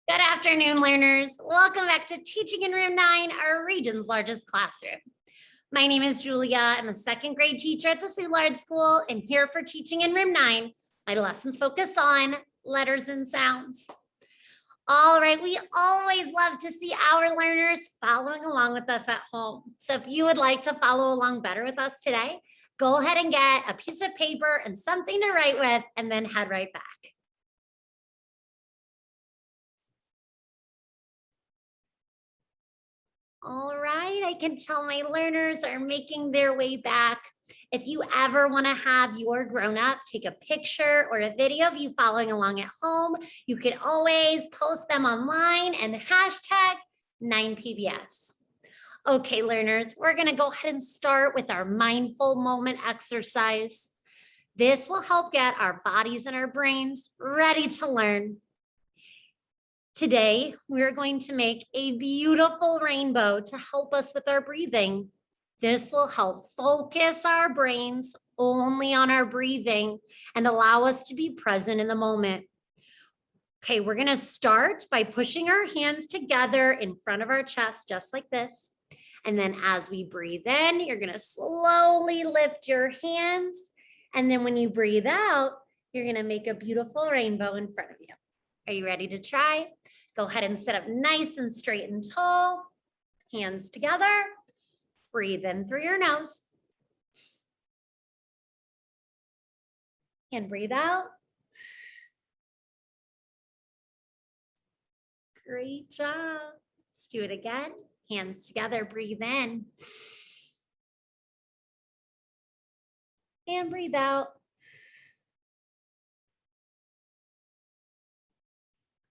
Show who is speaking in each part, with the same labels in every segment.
Speaker 1: Good afternoon, learners. Welcome back to Teaching in Room 9, our region's largest classroom. My name is Julia. I'm a second grade teacher at the Soulard School, and here for Teaching in Room 9, my lessons focus on letters and sounds. All right, we always love to see our learners following along with us at home. So if you would like to follow along better with us today, go ahead and get a piece of paper and something to write with, and then head right back. All right, I can tell my learners are making their way back. If you ever want to have your grown-up take a picture or a video of you following along at home, you can always post them online and hashtag 9PBS. Okay, learners, we're going to go ahead and start with our mindful moment exercise. This will help get our bodies and our brains ready to learn. Today, we're going to make a beautiful rainbow to help us with our breathing. This will help focus our brains only on our breathing and allow us to be present in the moment. Okay, we're going to start by pushing our hands together in front of our chest, just like this. And then as we breathe in, you're going to slowly lift your hands. And then when you breathe out, you're going to make a beautiful rainbow in front of you. Are you ready to try? Go ahead and sit up nice and straight and tall. Hands together. Breathe in through your nose. And breathe out. Great job. Let's do it again. Hands together. Breathe in. And breathe out.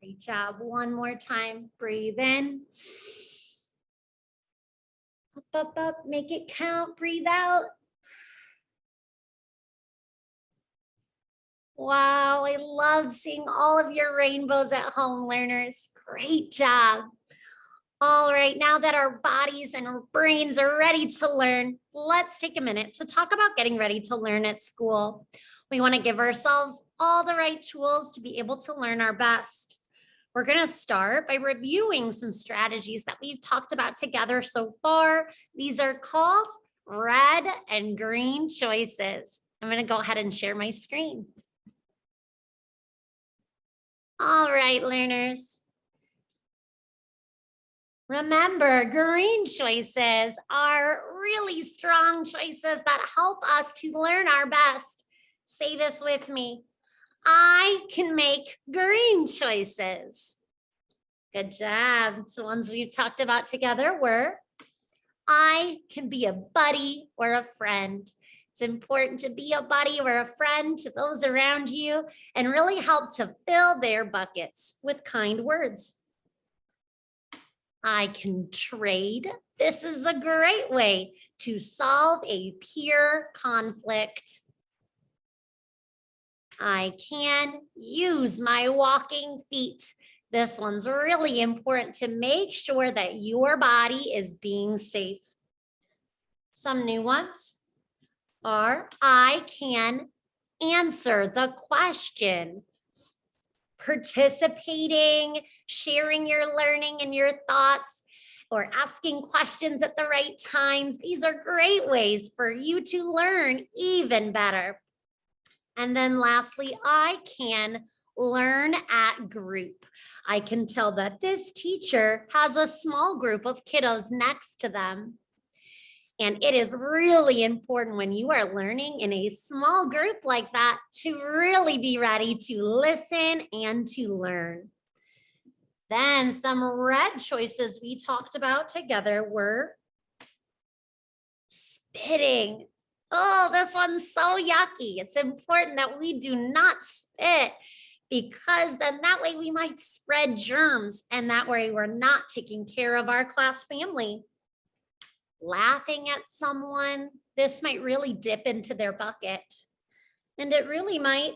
Speaker 1: Great job. One more time. Breathe in. Up, up, up. Make it count. Breathe out. Wow, I love seeing all of your rainbows at home, learners. Great job. All right, now that our bodies and our brains are ready to learn, let's take a minute to talk about getting ready to learn at school. We want to give ourselves all the right tools to be able to learn our best. We're going to start by reviewing some strategies that we've talked about together so far. These are called red and green choices. I'm going to go ahead and share my screen. All right, learners. Remember, green choices are really strong choices that help us to learn our best. Say this with me. I can make green choices. Good job. So ones we've talked about together were, I can be a buddy or a friend. It's important to be a buddy or a friend to those around you and really help to fill their buckets with kind words. I can trade. This is a great way to solve a peer conflict. I can use my walking feet. This one's really important to make sure that your body is being safe. Some new ones are, I can answer the question. Participating, sharing your learning and your thoughts, or asking questions at the right times. These are great ways for you to learn even better. And then lastly, I can learn at group. I can tell that this teacher has a small group of kiddos next to them. And it is really important when you are learning in a small group like that to really be ready to listen and to learn. Then some red choices we talked about together were spitting. Oh, this one's so yucky. It's important that we do not spit because then that way we might spread germs and that way we're not taking care of our class family. Laughing at someone, this might really dip into their bucket. And it really might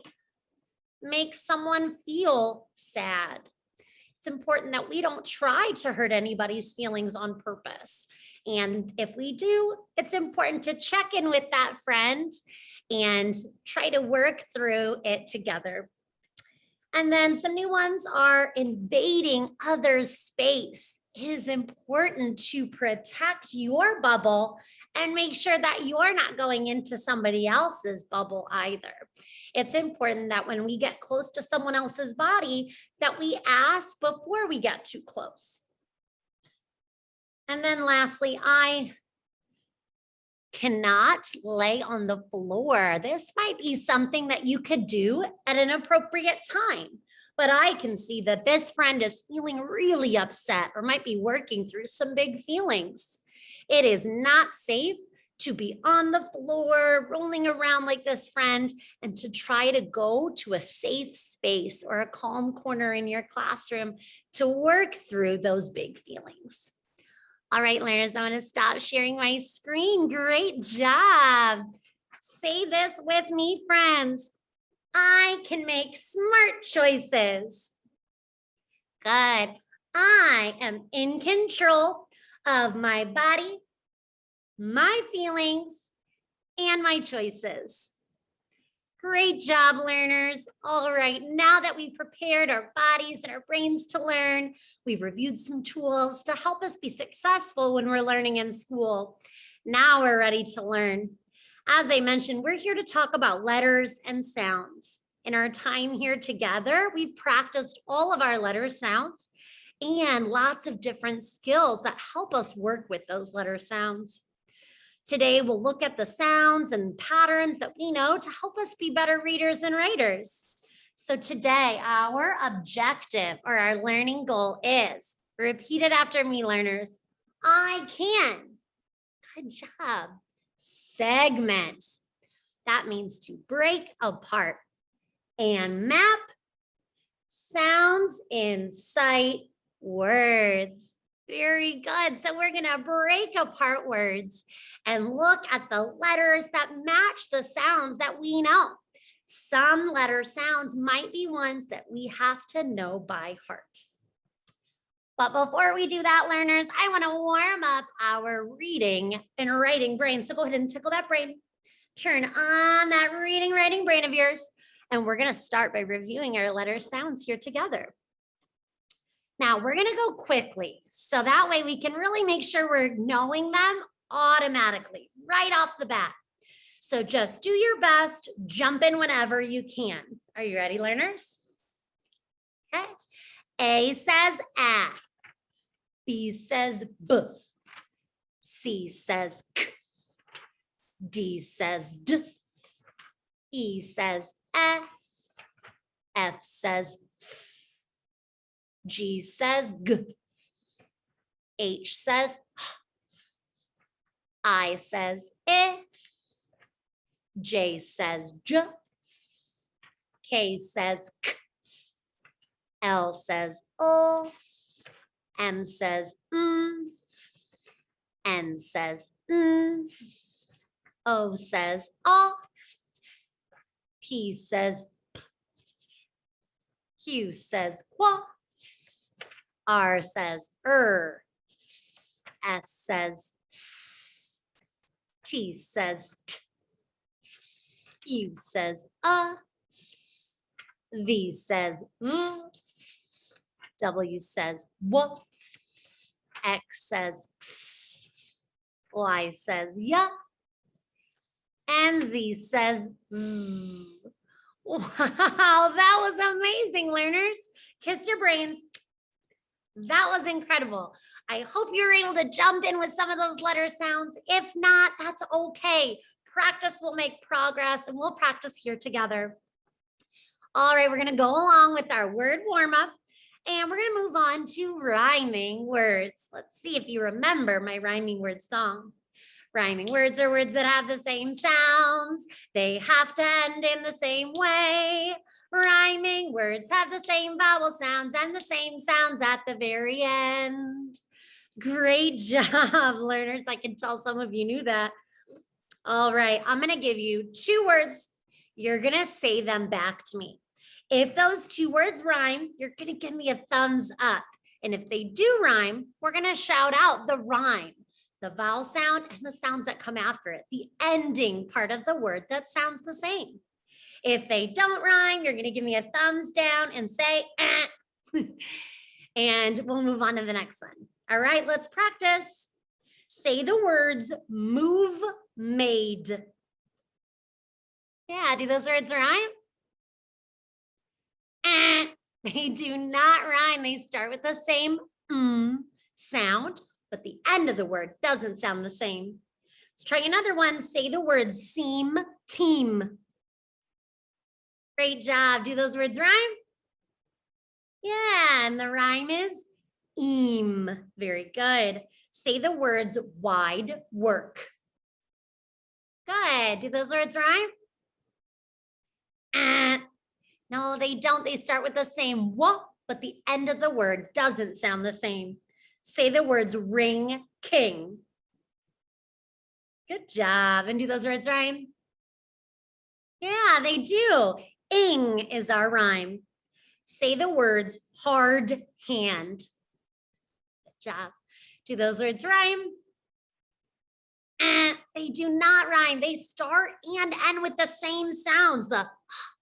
Speaker 1: make someone feel sad. It's important that we don't try to hurt anybody's feelings on purpose. And if we do, it's important to check in with that friend and try to work through it together. And then some new ones are invading others' space. It is important to protect your bubble and make sure that you're not going into somebody else's bubble either. It's important that when we get close to someone else's body, that we ask before we get too close. And then lastly, I cannot lay on the floor. This might be something that you could do at an appropriate time, but I can see that this friend is feeling really upset or might be working through some big feelings. It is not safe to be on the floor, rolling around like this friend, and to try to go to a safe space or a calm corner in your classroom to work through those big feelings. All right, learners, I'm going to stop sharing my screen. Great job. Say this with me, friends. I can make smart choices. Good. I am in control of my body, my feelings, and my choices. Great job, learners. All right, now that we've prepared our bodies and our brains to learn, we've reviewed some tools to help us be successful when we're learning in school. Now we're ready to learn. As I mentioned, we're here to talk about letters and sounds. In our time here together, we've practiced all of our letter sounds and lots of different skills that help us work with those letter sounds. Today, we'll look at the sounds and patterns that we know to help us be better readers and writers. So today, our objective or our learning goal is, repeat it after me, learners, I can. Good job. Segment. That means to break apart. And map. Sounds in sight words. Very good. So we're going to break apart words and look at the letters that match the sounds that we know. Some letter sounds might be ones that we have to know by heart. But before we do that, learners, I want to warm up our reading and writing brain. So go ahead and tickle that brain. Turn on that reading, writing brain of yours. And we're going to start by reviewing our letter sounds here together. Now we're going to go quickly, so that way we can really make sure we're knowing them automatically, right off the bat. So just do your best, jump in whenever you can. Are you ready, learners? Okay. A says A. B says B. C says K. D says D. E says F. F says F. G says G. H says H. I says I. J says J. K says K. L says O. M says N says O says O. P says P. Q says Qua. R says S says S. T says T. U says V says V. W says W. X says X. Y says Y. And Z says Z. Wow, that was amazing, learners. Kiss your brains. That was incredible. I hope you're able to jump in with some of those letter sounds. If not, that's okay. Practice will make progress, and we'll practice here together. All right, we're going to go along with our word warm-up, and we're going to move on to rhyming words. Let's see if you remember my rhyming word song. Rhyming words are words that have the same sounds. They have to end in the same way. Rhyming words have the same vowel sounds and the same sounds at the very end. Great job, learners. I can tell some of you knew that. All right, I'm going to give you 2 words. You're going to say them back to me. If those 2 words rhyme, you're going to give me a thumbs up. And if they do rhyme, we're going to shout out the rhyme, the vowel sound and the sounds that come after it, the ending part of the word that sounds the same. If they don't rhyme, you're going to give me a thumbs down and say, eh. And we'll move on to the next one. All right, let's practice. Say the words move, made. Yeah, do those words rhyme? They do not rhyme. They start with the same sound, but the end of the word doesn't sound the same. Let's try another one. Say the words seam, team. Great job. Do those words rhyme? Yeah, and the rhyme is eam. Very good. Say the words wide work. Good. Do those words rhyme? No, they don't. They start with the same what, but the end of the word doesn't sound the same. Say the words ring, king. Good job. And do those words rhyme? Yeah, they do. Ing is our rhyme. Say the words hard hand. Good job. Do those words rhyme? They do not rhyme. They start and end with the same sounds, the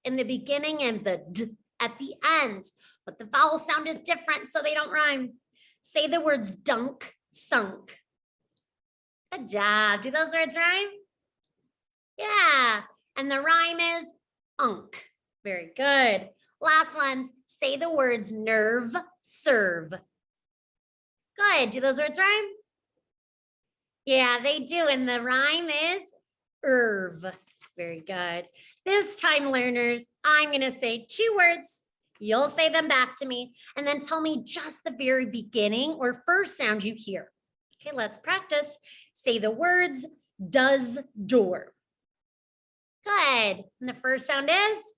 Speaker 1: in the beginning and the d at the end. But the vowel sound is different, so they don't rhyme. Say the words dunk, sunk. Good job. Do those words rhyme? Yeah. And the rhyme is unk. Very good. Last ones. Say the words nerve, serve. Good. Do those words rhyme? Yeah, they do. And the rhyme is erve. Very good. This time, learners, I'm going to say 2 words. You'll say them back to me and then tell me just the very beginning or first sound you hear. Okay, let's practice. Say the words does, door. Good. And the first sound is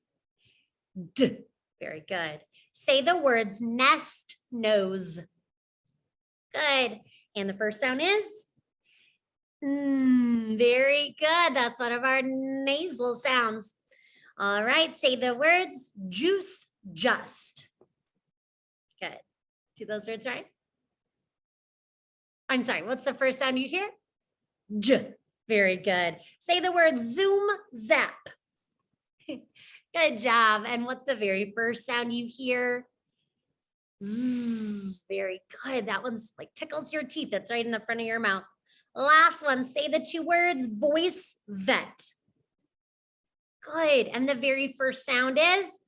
Speaker 1: D. Very good. Say the words nest, nose. Good. And the first sound is very good. That's one of our nasal sounds. All right. Say the words juice, just. Good. Do those words right? I'm sorry. What's the first sound you hear? J. Very good. Say the word zoom, zap. Good job. And what's the very first sound you hear? Zzz. Very good. That one's like tickles your teeth. That's right in the front of your mouth. Last one, say the 2 words, voice, vet. Good. And the very first sound is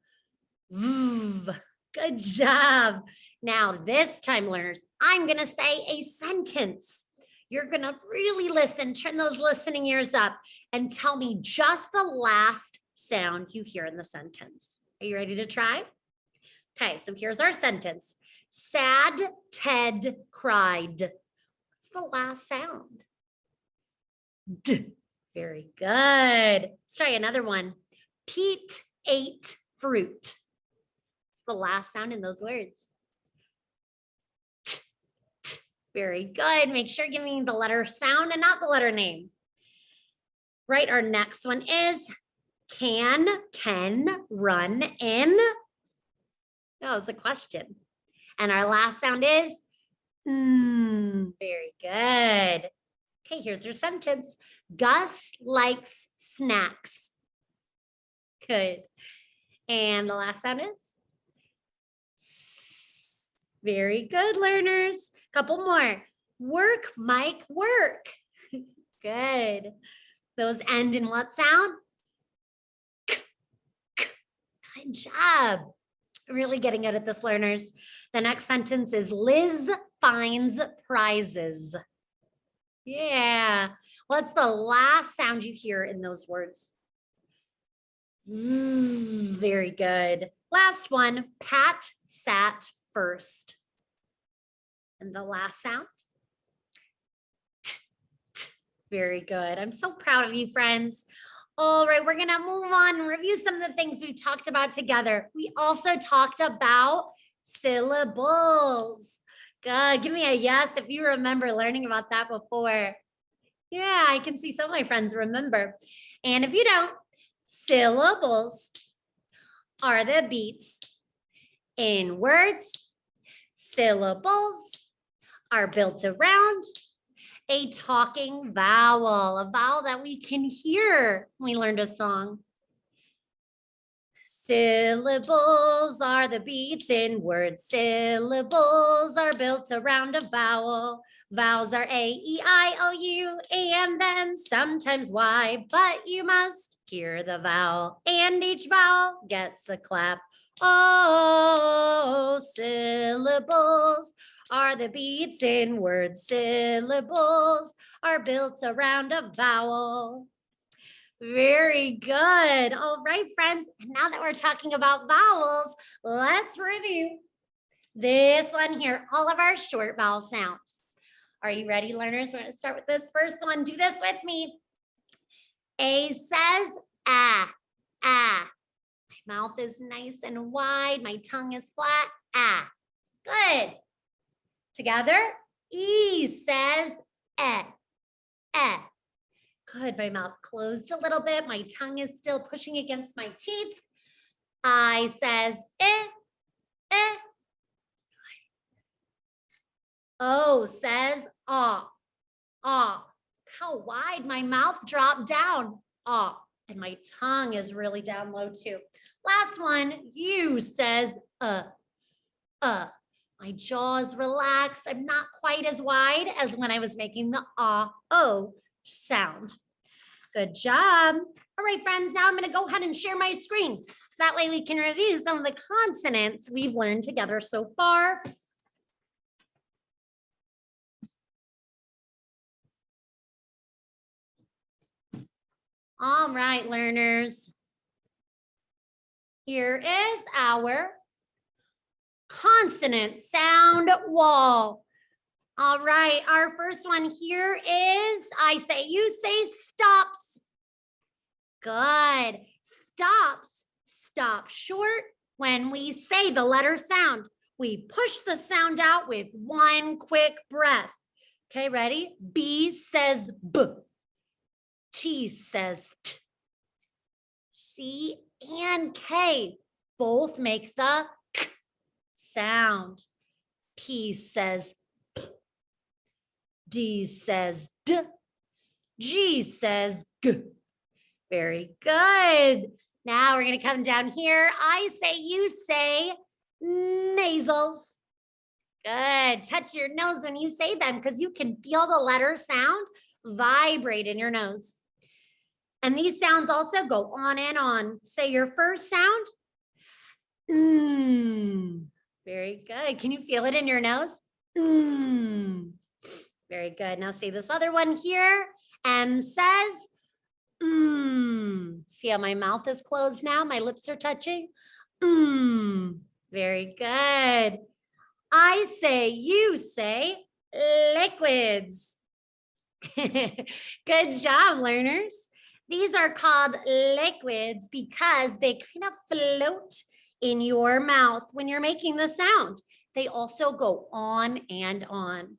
Speaker 1: V. Good job. Now this time, learners, I'm going to say a sentence. You're going to really listen, turn those listening ears up and tell me just the last sound you hear in the sentence. Are you ready to try? Okay, so here's our sentence. Sad Ted cried. What's the last sound? D. Very good. Let's try another one. Pete ate fruit. What's the last sound in those words? T. T. Very good. Make sure you're giving the letter sound and not the letter name. Right, our next one is can run in? No, it's a question. And our last sound is very good. Okay, here's your sentence. Gus likes snacks. Good. And the last sound is S. Very good, learners. Couple more. Work, Mike, work. Good. Those end in what sound? Good job. Really getting good at this, learners. The next sentence is Liz finds prizes. Yeah. What's the last sound you hear in those words? Zzz, very good. Last one, Pat sat first. And the last sound? T, t. Very good. I'm so proud of you, friends. All right, we're going to move on and review some of the things we've talked about together. We also talked about syllables. Good. Give me a yes if you remember learning about that before. Yeah, I can see some of my friends remember. And if you don't, syllables are the beats in words. Syllables are built around a talking vowel, a vowel that we can hear when we learned a song. Syllables are the beats in words. Syllables are built around a vowel. Vowels are A, E, I, O, U, and then sometimes Y, but you must hear the vowel, and each vowel gets a clap. Oh, syllables are the beats in words. Syllables are built around a vowel. Very good. All right, friends. Now that we're talking about vowels, let's review this one here, all of our short vowel sounds. Are you ready, learners? We're going to start with this first one. Do this with me. A says ah, ah. My mouth is nice and wide. My tongue is flat. Ah. Good. Together. E says eh, eh. Good. My mouth closed a little bit. My tongue is still pushing against my teeth. I says eh, eh. O says ah, ah. How wide my mouth dropped down. Ah. And my tongue is really down low too. Last one, U says My jaw's relaxed. I'm not quite as wide as when I was making the ah, o sound. Good job. All right, friends, now I'm going to go ahead and share my screen. So that way we can review some of the consonants we've learned together so far. All right, learners. Here is our consonant sound wall. All right, our first one here is I say, you say, stops. Good. Stops. Stop short when we say the letter sound. We push the sound out with one quick breath. Okay, ready? B says B. T says T. C and K both make the K sound. P says P. D says D. G says G. Very good. Now we're going to come down here. I say, you say, nasals. Good. Touch your nose when you say them because you can feel the letter sound vibrate in your nose. And these sounds also go on and on. Say your first sound. Very good. Can you feel it in your nose? Very good. Now say this other one here. M says, See how my mouth is closed now? My lips are touching. Very good. I say, you say, liquids. Good job, learners. These are called liquids because they kind of float in your mouth when you're making the sound. They also go on and on.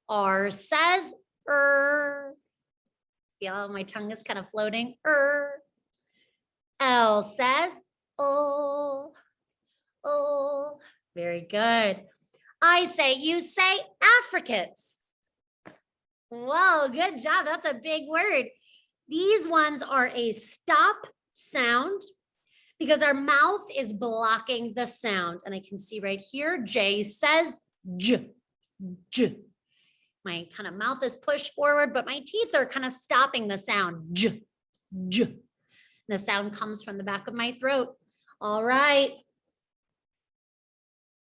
Speaker 1: R says, Feel my tongue is kind of floating. L says, oh. Very good. I say, you say, Africans. Whoa, good job. That's a big word. These ones are a stop sound because our mouth is blocking the sound. And I can see right here, J says J, J. My kind of mouth is pushed forward, but my teeth are kind of stopping the sound. J, J. The sound comes from the back of my throat. All right.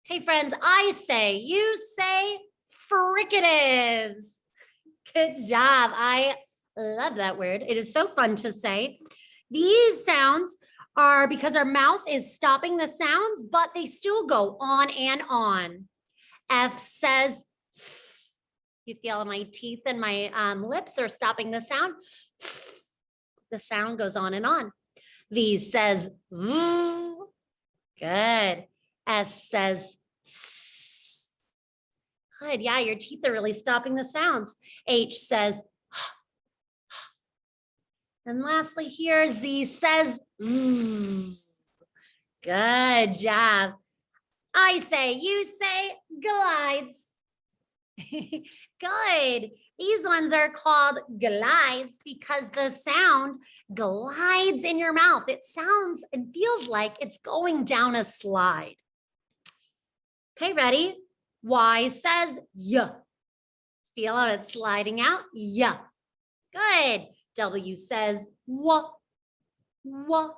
Speaker 1: Okay, friends, I say, you say, fricatives. Good job. I love that word. It is so fun to say. These sounds are because our mouth is stopping the sounds, but they still go on and on. F says, you feel my teeth and my lips are stopping the sound. The sound goes on and on. V says, V. Good. S says, S. Good. Yeah, your teeth are really stopping the sounds. H says, and lastly here, Z says, Z. Good job. I say, you say, glides. Good. These ones are called glides because the sound glides in your mouth. It sounds and feels like it's going down a slide. Okay, ready? Y says y. Feel how it's sliding out? Yeah. Good. W says w. W.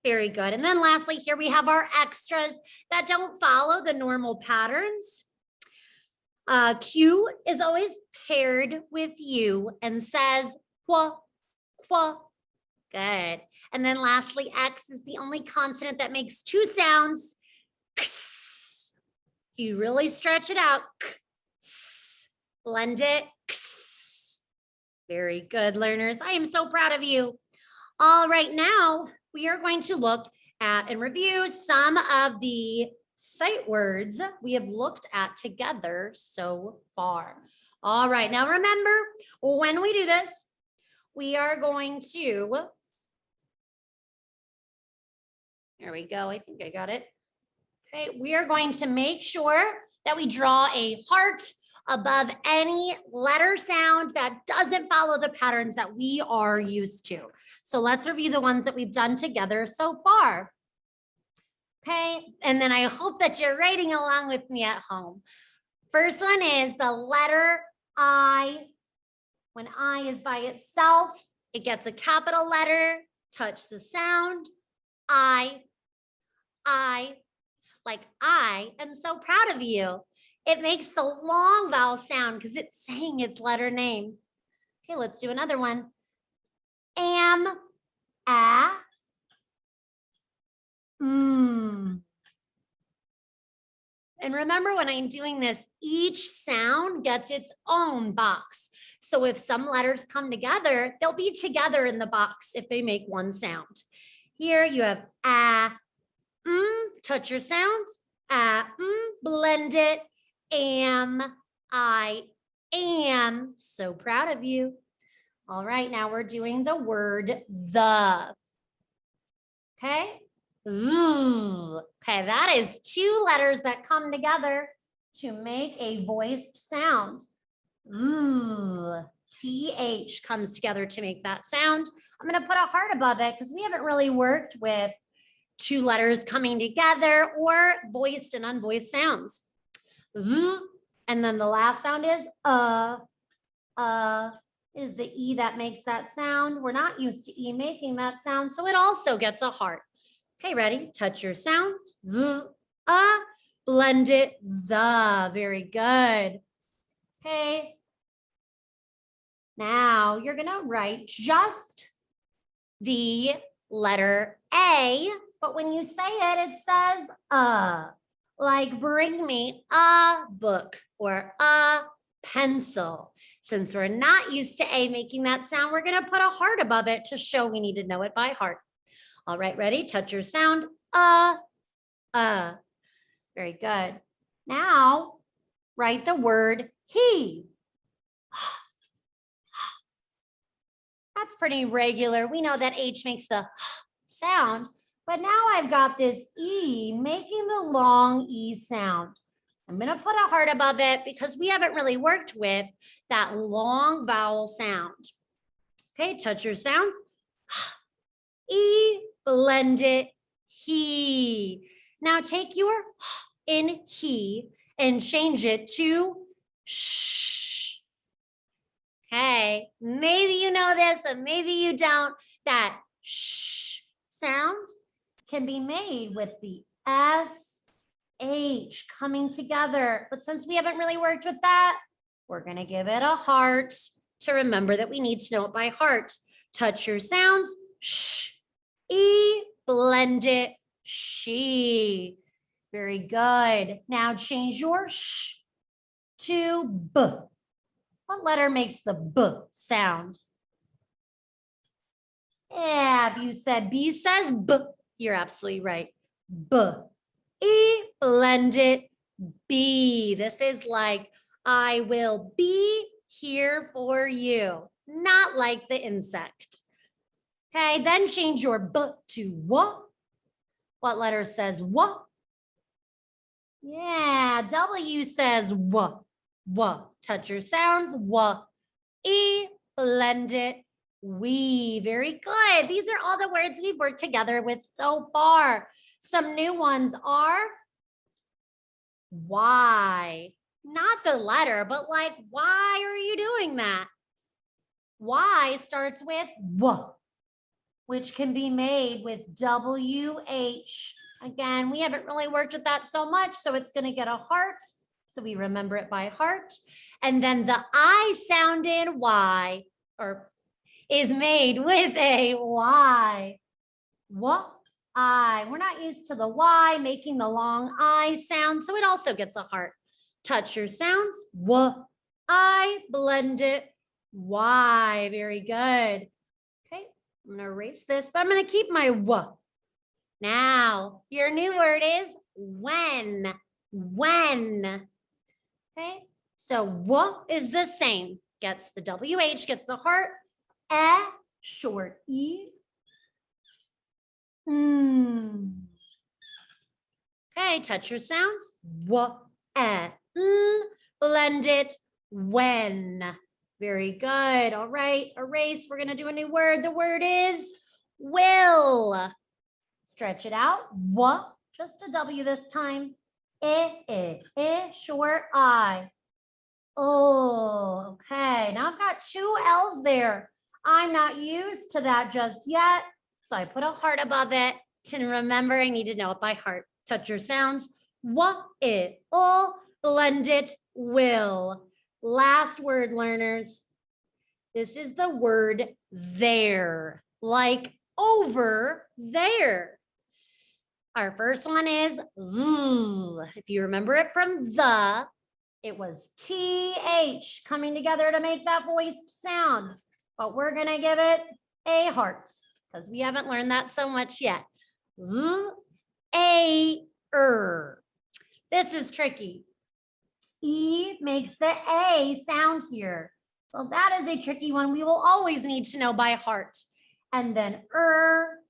Speaker 1: Very good. And then lastly, here we have our extras that don't follow the normal patterns. Q is always paired with U and says qua, qua. Good. And then lastly, X is the only consonant that makes two sounds. If you really stretch it out, blend it. Very good, learners. I am so proud of you. All right, now we are going to look at and review some of the sight words we have looked at together so far. All right, now remember, when we do this, we are going to, there we go, I think I got it. Okay, we are going to make sure that we draw a heart above any letter sound that doesn't follow the patterns that we are used to. So let's review the ones that we've done together so far. Okay, and then I hope that you're writing along with me at home. First one is the letter I. When I is by itself, it gets a capital letter. Touch the sound. I, like I am so proud of you. It makes the long vowel sound because it's saying its letter name. Okay, let's do another one. Am, a, And remember, when I'm doing this, each sound gets its own box. So if some letters come together, they'll be together in the box if they make one sound. Here you have a, touch your sounds, a, blend it, am, I am. So proud of you. All right, now we're doing the word the. Okay. Okay, that is two letters that come together to make a voiced sound. TH comes together to make that sound. I'm going to put a heart above it because we haven't really worked with two letters coming together or voiced and unvoiced sounds. And then the last sound is is the E that makes that sound. We're not used to E making that sound, so it also gets a heart. Okay, ready? Touch your sounds. Blend it, the. Very good. Okay. Now you're gonna write just the letter A, but when you say it, it says like bring me a book or a pencil. Since we're not used to A making that sound, we're gonna put a heart above it to show we need to know it by heart. All right, ready? Touch your sound. Very good. Now, write the word he. That's pretty regular. We know that H makes the sound, but now I've got this E making the long E sound. I'm going to put a heart above it because we haven't really worked with that long vowel sound. Okay, touch your sounds. E, blend it, he. Now take your in he and change it to shh. Okay, maybe you know this and maybe you don't. That shh sound can be made with the SH coming together. But since we haven't really worked with that, we're going to give it a heart to remember that we need to know it by heart. Touch your sounds. Shh. E, blend it, she. Very good. Now change your sh to b. What letter makes the b sound? Yeah, if you said B says b, you're absolutely right. B. E, blend it, B. This is like, I will be here for you, not like the insect. Okay, then change your b to w. What letter says w? Yeah, W says w. W. Touch your sounds. W. E. Blend it. We. Very good. These are all the words we've worked together with so far. Some new ones are why. Not the letter, but like, why are you doing that? Y starts with W, which can be made with WH. Again, we haven't really worked with that so much, so it's going to get a heart. So we remember it by heart. And then the I sound in Y, or is made with a Y. What? I. We're not used to the Y making the long I sound, so it also gets a heart. Touch your sounds. W. I. Blend it. Y. Very good. Okay, I'm going to erase this, but I'm going to keep my W. Now, your new word is when. When. Okay, so W is the same. Gets the WH, gets the heart. Short E. Okay, touch your sounds. W, blend it. When. Very good. All right, erase. We're going to do a new word. The word is will. Stretch it out. W, just a W this time. Short I. Oh, okay. Now I've got two L's there. I'm not used to that just yet. So I put a heart above it to remember I need to know it by heart. Touch your sounds. Blend it, will. Last word, learners. This is the word there, like over there. Our first one is th. If you remember it from the, it was TH coming together to make that voiced sound. But we're going to give it a heart because we haven't learned that so much yet. This is tricky. E makes the A sound here. So that is a tricky one. We will always need to know by heart. And then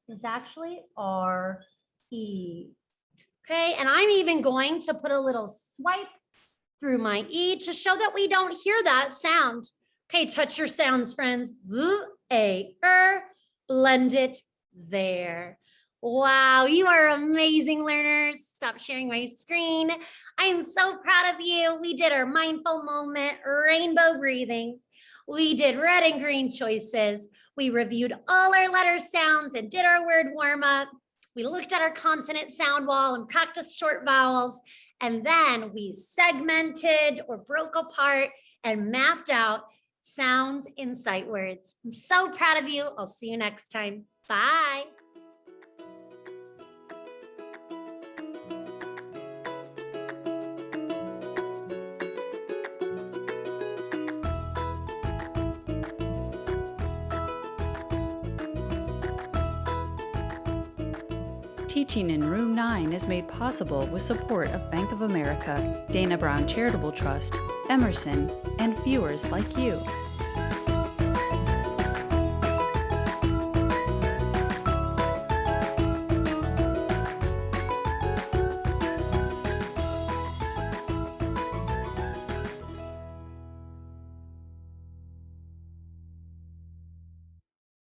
Speaker 1: is actually R-E. Okay, and I'm even going to put a little swipe through my E to show that we don't hear that sound. Okay, touch your sounds, friends. Blend it there. Wow, you are amazing learners. Stop sharing my screen. I am so proud of you. We did our mindful moment, rainbow breathing. We did red and green choices. We reviewed all our letter sounds and did our word warm up. We looked at our consonant sound wall and practiced short vowels. And then we segmented or broke apart and mapped out sounds in sight words. I'm so proud of you. I'll see you next time. Bye.
Speaker 2: Teaching in Room 9 is made possible with support of Bank of America, Dana Brown Charitable Trust, Emerson, and viewers like you.